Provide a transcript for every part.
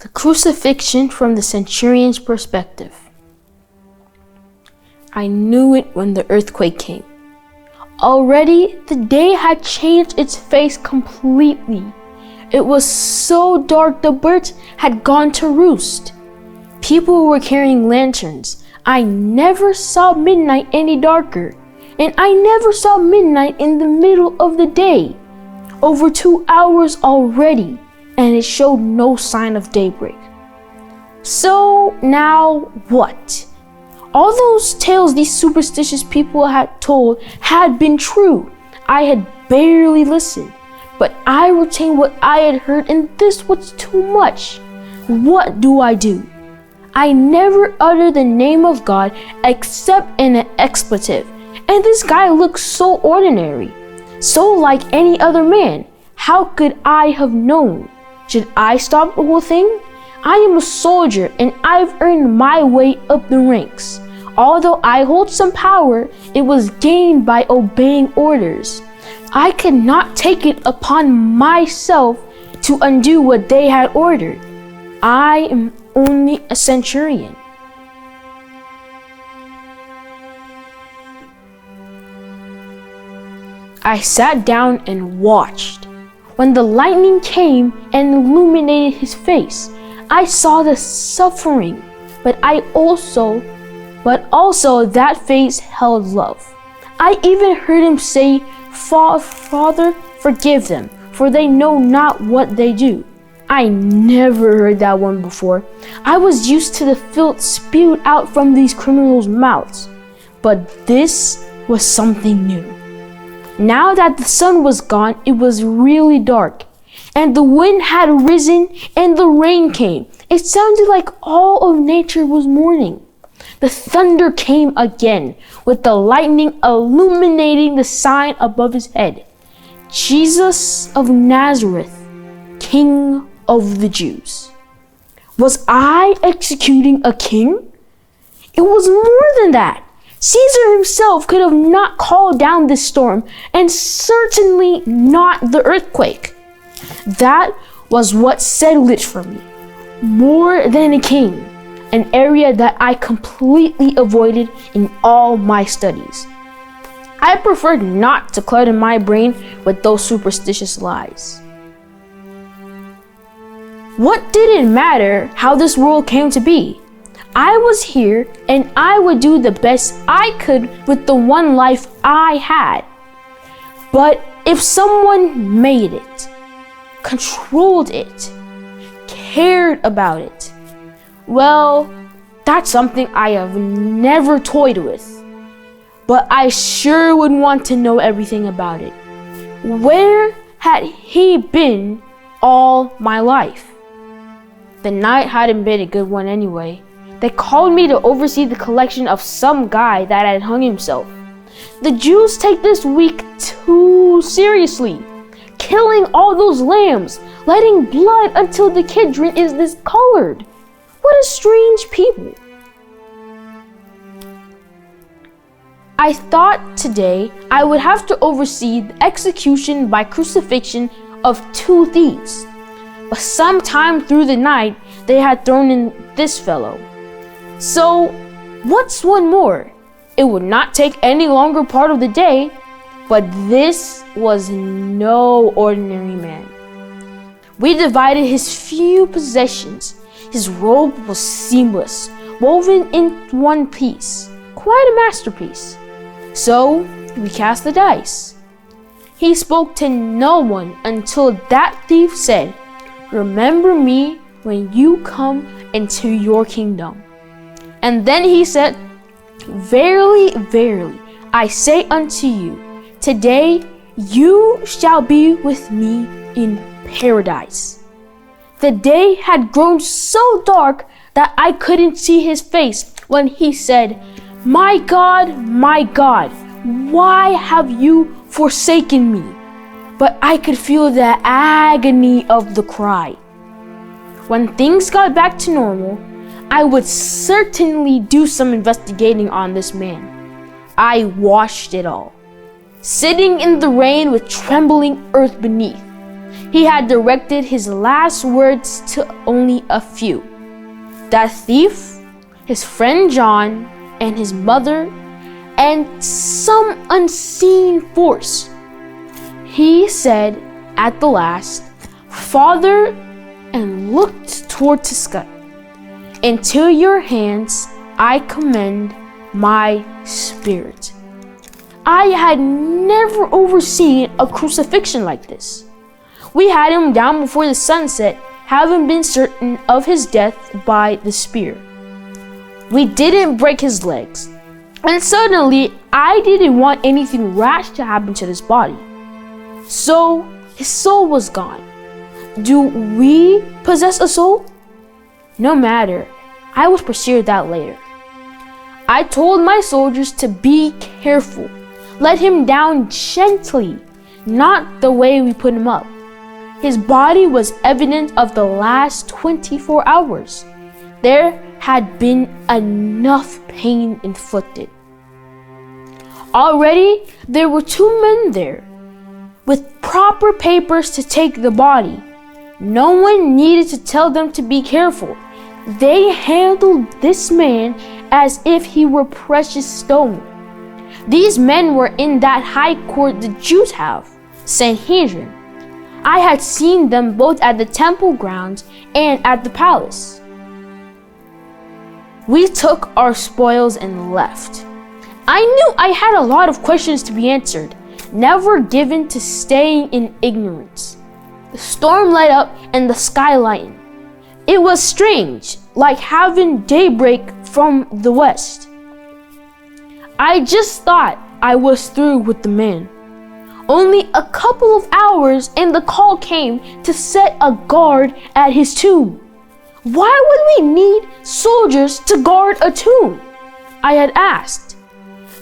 The crucifixion from the Centurion's perspective. I knew it when the earthquake came. Already, the day had changed its face completely. It was so dark the birds had gone to roost. People were carrying lanterns. I never saw midnight any darker, and I never saw midnight in the middle of the day. Over 2 hours already, and it showed no sign of daybreak. So now what? All those tales these superstitious people had told had been true. I had barely listened, but I retained what I had heard, and this was too much. What do? I never uttered the name of God except in an expletive, and this guy looked so ordinary, so like any other man. How could I have known? Should I stop the whole thing? I am a soldier, and I've earned my way up the ranks. Although I hold some power, it was gained by obeying orders. I could not take it upon myself to undo what they had ordered. I am only a centurion. I sat down and watched. When the lightning came and illuminated his face, I saw the suffering, but also that face held love. I even heard him say, Father, forgive them, for they know not what they do. I never heard that one before. I was used to the filth spewed out from these criminals' mouths, but this was something new. Now that the sun was gone, it was really dark, and the wind had risen and the rain came. It sounded like all of nature was mourning. The thunder came again, with the lightning illuminating the sign above his head. Jesus of Nazareth, King of the Jews. Was I executing a king? It was more than that. Caesar himself could have not called down this storm, and certainly not the earthquake. That was what settled it for me. More than a king, an area that I completely avoided in all my studies. I preferred not to clutter my brain with those superstitious lies. What did it matter how this world came to be? I was here, and I would do the best I could with the one life I had. But if someone made it, controlled it, cared about it, well, that's something I have never toyed with. But I sure would want to know everything about it. Where had he been all my life? The night hadn't been a good one anyway. They called me to oversee the collection of some guy that had hung himself. The Jews take this week too seriously, killing all those lambs, letting blood until the kidron is discolored. What a strange people. I thought today I would have to oversee the execution by crucifixion of 2 thieves. But sometime through the night, they had thrown in this fellow. So, what's one more? It would not take any longer part of the day, but this was no ordinary man. We divided his few possessions. His robe was seamless, woven in one piece, quite a masterpiece. So, we cast the dice. He spoke to no one until that thief said, "Remember me when you come into your kingdom." And then he said, "Verily, verily, I say unto you, today you shall be with me in paradise." The day had grown so dark that I couldn't see his face when he said, my God, why have you forsaken me?" But I could feel the agony of the cry. When things got back to normal, I would certainly do some investigating on this man. I watched it all, sitting in the rain with trembling earth beneath. He had directed his last words to only a few: that thief, his friend John, and his mother, and some unseen force. He said at the last, "Father," and looked toward the sky. "Into your hands I commend my spirit." I had never overseen a crucifixion like this. We had him down before the sunset, having been certain of his death by the spear. We didn't break his legs, and suddenly I didn't want anything rash to happen to this body. So his soul was gone. Do we possess a soul? No matter, I would pursue that later. I told my soldiers to be careful. Let him down gently, not the way we put him up. His body was evidence of the last 24 hours. There had been enough pain inflicted. Already, there were 2 men there, with proper papers to take the body. No one needed to tell them to be careful. They handled this man as if he were precious stone. These men were in that high court the Jews have, Sanhedrin. I had seen them both at the temple grounds and at the palace. We took our spoils and left. I knew I had a lot of questions to be answered, never given to staying in ignorance. The storm lighted up and the sky lightened. It was strange, like having daybreak from the west. I just thought I was through with the man. Only a couple of hours and the call came to set a guard at his tomb. Why would we need soldiers to guard a tomb? I had asked.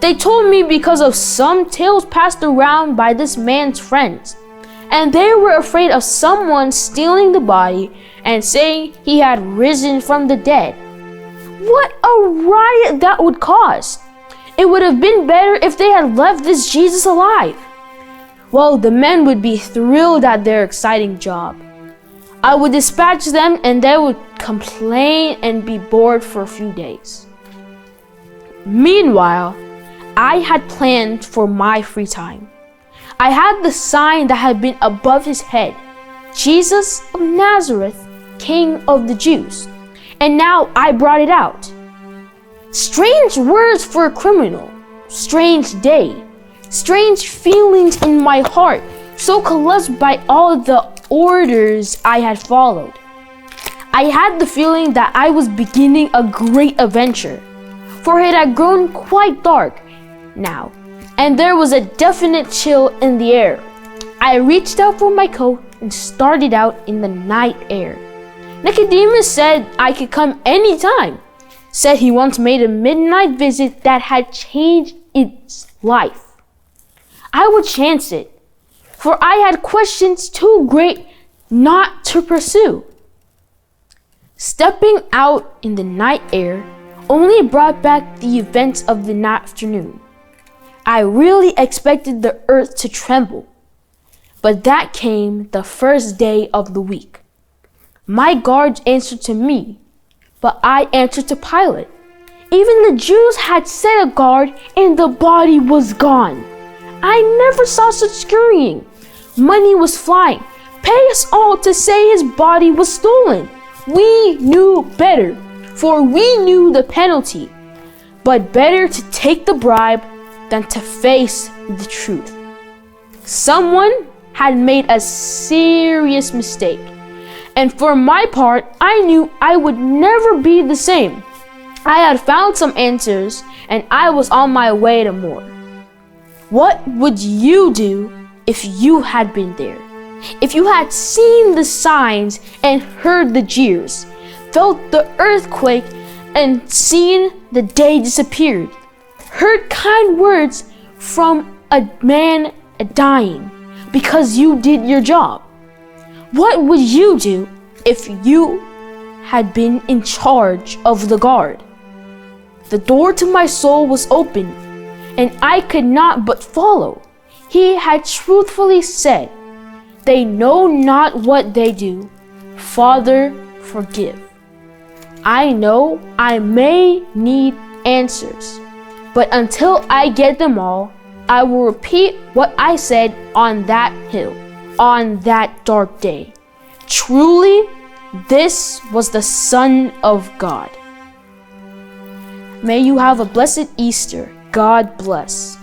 They told me because of some tales passed around by this man's friends, and they were afraid of someone stealing the body and saying he had risen from the dead. What a riot that would cause! It would have been better if they had left this Jesus alive. Well, the men would be thrilled at their exciting job. I would dispatch them and they would complain and be bored for a few days. Meanwhile, I had planned for my free time. I had the sign that had been above his head, Jesus of Nazareth, King of the Jews, and now I brought it out. Strange words for a criminal, strange day, strange feelings in my heart, so collapsed by all the orders I had followed. I had the feeling that I was beginning a great adventure, for it had grown quite dark now, and there was a definite chill in the air. I reached out for my coat and started out in the night air. Nicodemus said I could come anytime, said he once made a midnight visit that had changed its life. I would chance it, for I had questions too great not to pursue. Stepping out in the night air only brought back the events of the afternoon. I really expected the earth to tremble, but that came the first day of the week. My guards answered to me, but I answered to Pilate. Even the Jews had set a guard and the body was gone. I never saw such scurrying. Money was flying. Pay us all to say his body was stolen. We knew better, for we knew the penalty. But better to take the bribe than to face the truth. Someone had made a serious mistake, and for my part, I knew I would never be the same. I had found some answers, and I was on my way to more. What would you do if you had been there? If you had seen the signs and heard the jeers, felt the earthquake and seen the day disappeared, heard kind words from a man dying because you did your job? What would you do if you had been in charge of the guard? The door to my soul was open, and I could not but follow. He had truthfully said, They know not what they do. Father, forgive. I know I may need answers, but until I get them all, I will repeat what I said on that hill, on that dark day. Truly, this was the Son of God. May you have a blessed Easter. God bless.